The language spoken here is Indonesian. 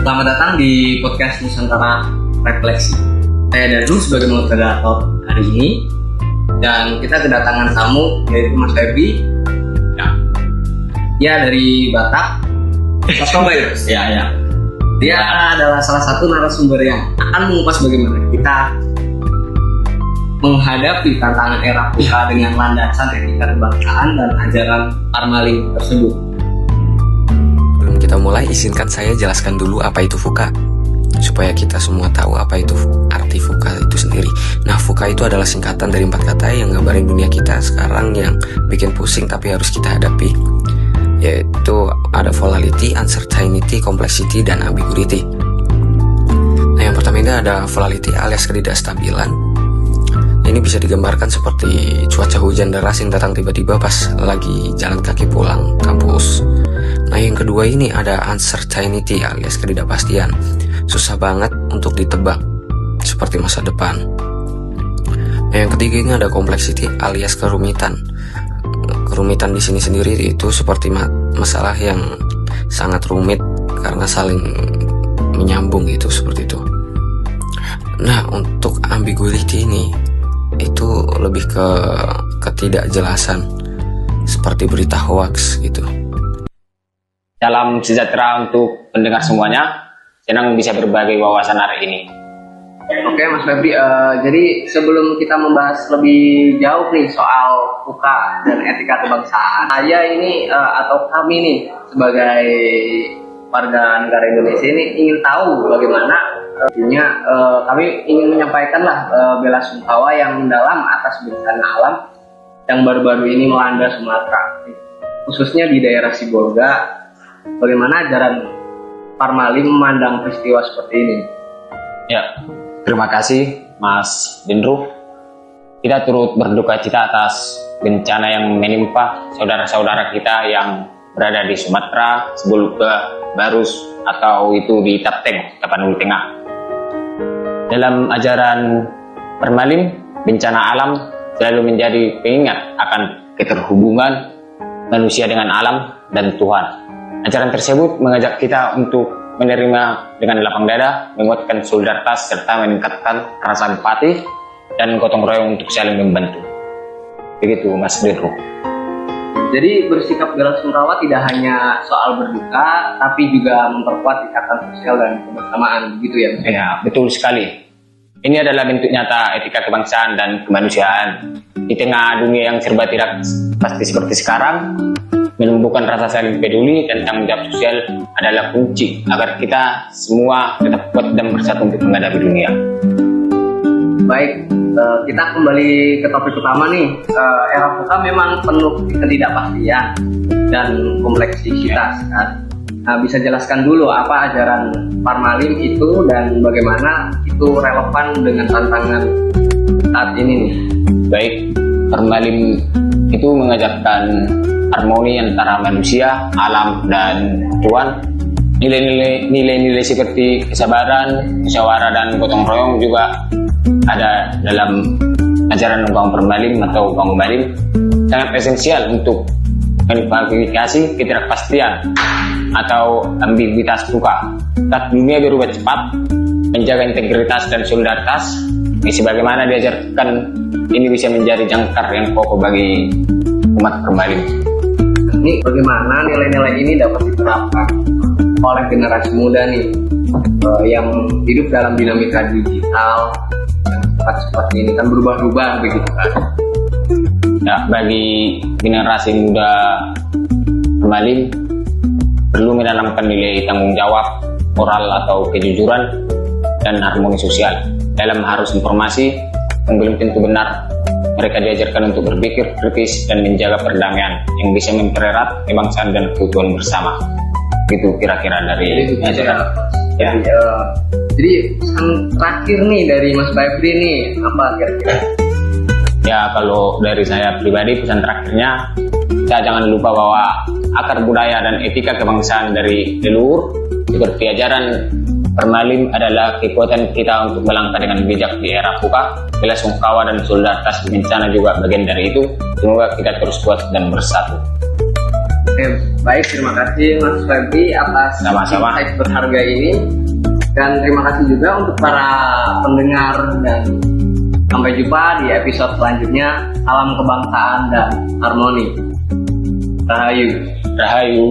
Selamat datang di podcast Nusantara Refleksi. Saya Danu sebagai moderator hari ini, dan kita kedatangan tamu yaitu Mas Febri. Dia dari Batak, ya. Dia adalah salah satu narasumber yang akan mengupas bagaimana kita menghadapi tantangan era VUCA dengan landasan etika kebangsaan dan ajaran Parmalim tersebut. Kita mulai, izinkan saya jelaskan dulu apa itu VUCA, supaya kita semua tahu apa itu arti VUCA itu sendiri. Nah, VUCA itu adalah singkatan dari 4 kata yang ngabarin dunia kita sekarang yang bikin pusing tapi harus kita hadapi, yaitu ada volatility, uncertainty, complexity, dan ambiguity. Nah, yang pertama ini ada volatility alias ketidakstabilan. Ini bisa digambarkan seperti cuaca hujan deras yang datang tiba-tiba pas lagi jalan kaki pulang kampus. Nah, yang kedua ini ada uncertainty alias ketidakpastian. Susah banget untuk ditebak, seperti masa depan. Nah, yang ketiga ini ada complexity alias kerumitan. Kerumitan di sini sendiri itu seperti masalah yang sangat rumit karena saling menyambung gitu, seperti itu. Nah, untuk ambiguity ini itu lebih ke ketidakjelasan, seperti berita hoax gitu. Salam sejahtera untuk pendengar semuanya. Senang bisa berbagi wawasan hari ini. Oke, Mas Febri, jadi sebelum kita membahas lebih jauh nih soal VUCA dan etika kebangsaan, saya ini atau kami nih sebagai warga negara Indonesia ini ingin tahu bagaimana kami ingin menyampaikan bela sungkawa yang mendalam atas bencana alam yang baru-baru ini melanda Sumatera, khususnya di daerah Sibolga. Bagaimana ajaran Parmalim memandang peristiwa seperti ini? Ya, terima kasih Mas Dendro. Kita turut berduka cita atas bencana yang menimpa saudara-saudara kita yang berada di Sumatera, Sibolga, Barus, atau itu di Tapteng, Tapanuli Tengah. Dalam ajaran Parmalim, bencana alam selalu menjadi pengingat akan keterhubungan manusia dengan alam dan Tuhan. Ajaran tersebut mengajak kita untuk menerima dengan lapang dada, menguatkan solidaritas, serta meningkatkan rasa empati dan gotong royong untuk saling membantu. Begitu, Mas Dendro. Jadi bersikap bela sungkawa tidak hanya soal berduka, tapi juga memperkuat ikatan sosial dan kebersamaan, begitu ya? Ya, betul sekali. Ini adalah bentuk nyata etika kebangsaan dan kemanusiaan. Di tengah dunia yang serba tidak pasti seperti sekarang, menumbuhkan rasa saling peduli dan tanggung jawab sosial adalah kunci agar kita semua tetap kuat dan bersatu untuk menghadapi dunia. Baik, kita kembali ke topik utama nih. Era VUCA memang penuh ketidakpastian dan kompleksitas kan. Nah, bisa jelaskan dulu apa ajaran Parmalim itu dan bagaimana itu relevan dengan tantangan saat ini nih? Baik, Parmalim itu mengajarkan harmoni antara manusia, alam, dan Tuhan. Nilai-nilai seperti kesabaran, musyawarah, dan gotong royong juga ada dalam ajaran Ugama Parmalim atau Ugama Parmalim. Sangat esensial untuk mengklarifikasi ketidakpastian atau ambiguitas VUCA. Saat dunia berubah cepat, menjaga integritas dan solidaritas, sebagaimana diajarkan, ini bisa menjadi jangkar yang kokoh bagi umat Parmalim. Ini bagaimana nilai-nilai ini dapat diterapkan oleh generasi muda nih yang hidup dalam dinamika digital yang seperti ini kan berubah-ubah begitu kan? Ya, bagi generasi muda Parmalim perlu menanamkan nilai tanggung jawab, moral atau kejujuran, dan harmoni sosial dalam arus informasi yang belum tentu benar. Mereka diajarkan untuk berpikir kritis dan menjaga perdamaian yang bisa mempererat kebangsaan dan keutuhan bersama. Itu kira-kira dari ajaran. Ya. Jadi pesan terakhir nih dari Mas Febri nih apa kira-kira? Ya, kalau dari saya pribadi pesan terakhirnya, kita jangan lupa bahwa akar budaya dan etika kebangsaan dari leluhur seperti ajaran Parmalim adalah kekuatan kita untuk melangkah dengan bijak di era VUCA. Bela sungkawa dan solidaritas bencana juga bagian dari itu. Semoga kita terus kuat dan bersatu. Oke, baik, terima kasih Mas Febri atas Sama-sama. insight berharga ini. Dan terima kasih juga untuk para pendengar, dan sampai jumpa di episode selanjutnya. Salam kebangsaan dan harmoni. Rahayu. Rahayu.